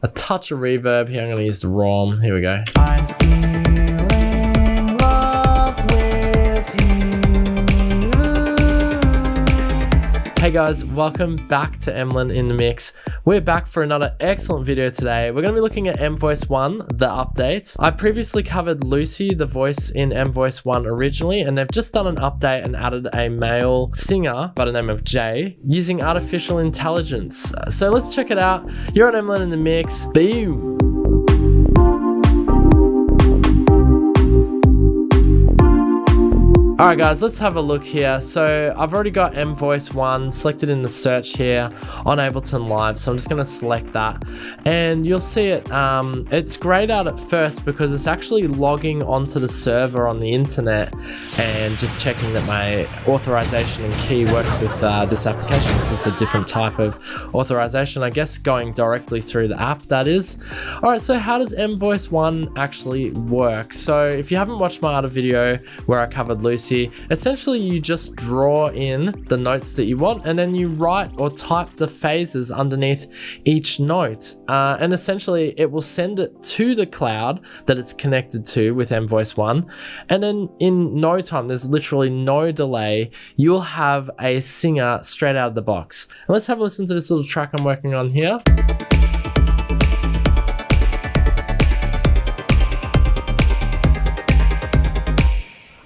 a touch of reverb here. I'm going to use the ROM. Here we go. I'm feeling love with you. Hey guys, welcome back to Emlyn in the Mix. We're back for another excellent video today. We're going to be looking at Emvoice One, the update. I previously covered Lucy, the voice in Emvoice One originally, and they've just done an update and added a male singer by the name of Jay using artificial intelligence. So let's check it out. You're on Emlyn in the Mix. Boom! Alright guys, let's have a look here. So I've already got Emvoice One selected in the search here on Ableton Live, so I'm just going to select that, and you'll see it. It's grayed out at first because it's actually logging onto the server on the internet and just checking that my authorization and key works with this application. It's just a different type of authorization, I guess, going directly through the app, that is. Alright, so how does Emvoice One actually work? So if you haven't watched my other video where I covered Lucy, essentially you just draw in the notes that you want and then you write or type the phases underneath each note, and essentially it will send it to the cloud that it's connected to with Emvoice One, and then in no time, there's literally no delay, you'll have a singer straight out of the box. And let's have a listen to this little track I'm working on here.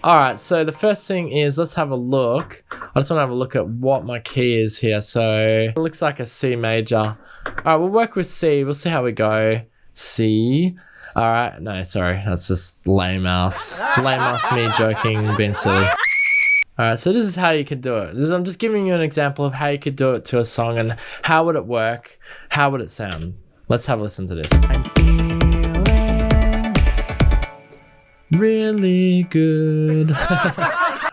Alright, so the first thing is, let's have a look. I just want to have a look at what my key is here. So it looks like a C major. Alright, we'll work with C. We'll see how we go. C. Alright, no, sorry. That's just lame ass. Lame ass me joking, being silly. Alright, so this is how you could do it. I'm just giving you an example of how you could do it to a song and how would it work? How would it sound? Let's have a listen to this. Really good.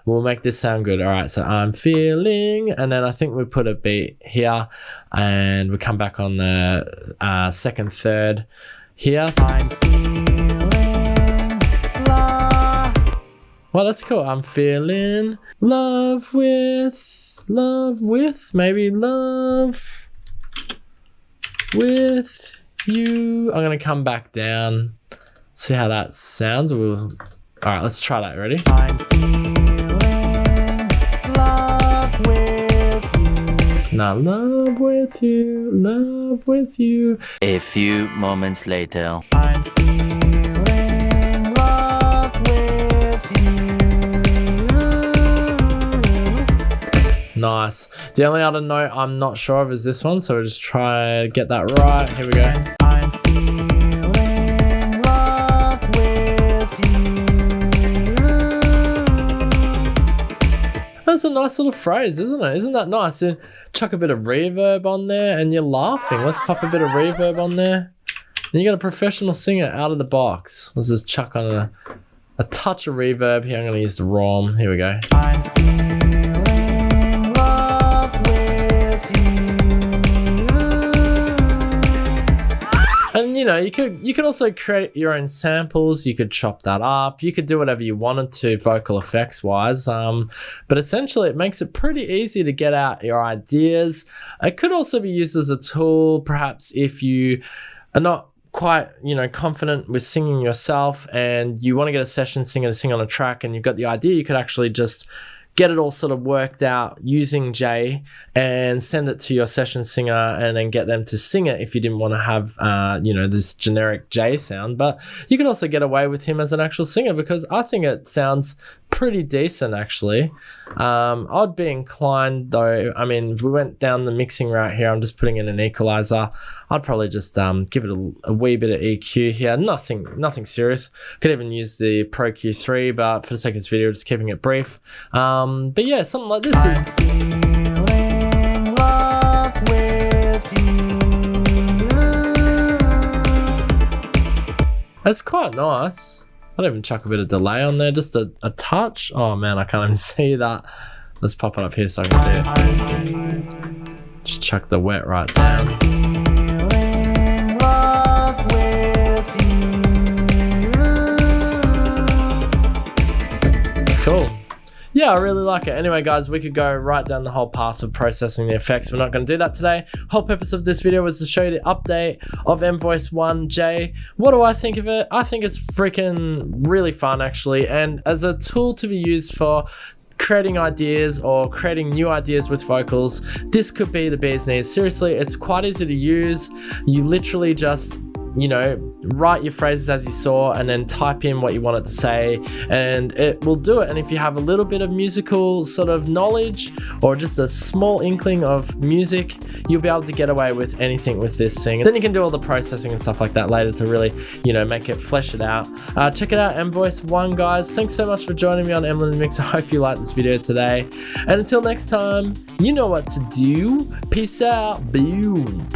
We'll make this sound good. All right, so I'm feeling, and then I think we put a beat here and we come back on the second, third here. I'm feeling love. Well, that's cool. I'm feeling love with, maybe love with you. I'm gonna come back down. See how that sounds. All right, let's try that. Ready? I'm feeling love with you. Now love with you, love with you. A few moments later. I'm feeling love with you. Nice. The only other note I'm not sure of is this one, so we'll just try to get that right. Here we go. I'm feeling That's a nice little phrase, isn't it? Isn't that nice? And chuck a bit of reverb on there and you're laughing. Let's pop a bit of reverb on there. And you got a professional singer out of the box. Let's just chuck on a touch of reverb here. I'm going to use the ROM. Here we go. I'm feeling love with you. And you know, you could also create your own samples. You could chop that up. You could do whatever you wanted to vocal effects wise. But essentially it makes it pretty easy to get out your ideas. It could also be used as a tool, perhaps if you are not quite, confident with singing yourself and you want to get a session singer to sing on a track and you've got the idea, you could actually just get it all sort of worked out using Jay and send it to your session singer and then get them to sing it if you didn't want to have, this generic Jay sound. But you can also get away with him as an actual singer because I think it sounds pretty decent actually. I'd be inclined though, if we went down the mixing route here, I'm just putting in an equalizer. I'd probably just give it a wee bit of EQ here. Nothing serious. Could even use the Pro Q3, but for the sake of this video, just keeping it brief. But yeah, something like this. I'm feeling love with you. That's quite nice. I'd even chuck a bit of delay on there, just a touch. Oh man, I can't even see that. Let's pop it up here so I can see it. Just chuck the wet right down. Feeling love with you. It's cool. Yeah, yeah, I really like it. Anyway, guys, we could go right down the whole path of processing the effects. We're not going to do that today. Whole purpose of this video was to show you the update of Emvoice 1J. What do I think of it? I think it's freaking really fun, actually, and as a tool to be used for creating ideas or creating new ideas with vocals, this could be the bee's knees. Seriously, it's quite easy to use. You literally just, you know, write your phrases as you saw and then type in what you want it to say and it will do it. And if you have a little bit of musical sort of knowledge or just a small inkling of music, you'll be able to get away with anything with this thing. Then you can do all the processing and stuff like that later to really, you know, make it, flesh it out. Check it out, Emvoice One, guys. Thanks so much for joining me on Emlyn Mix. I hope you liked this video today. And until next time, you know what to do. Peace out. Boom.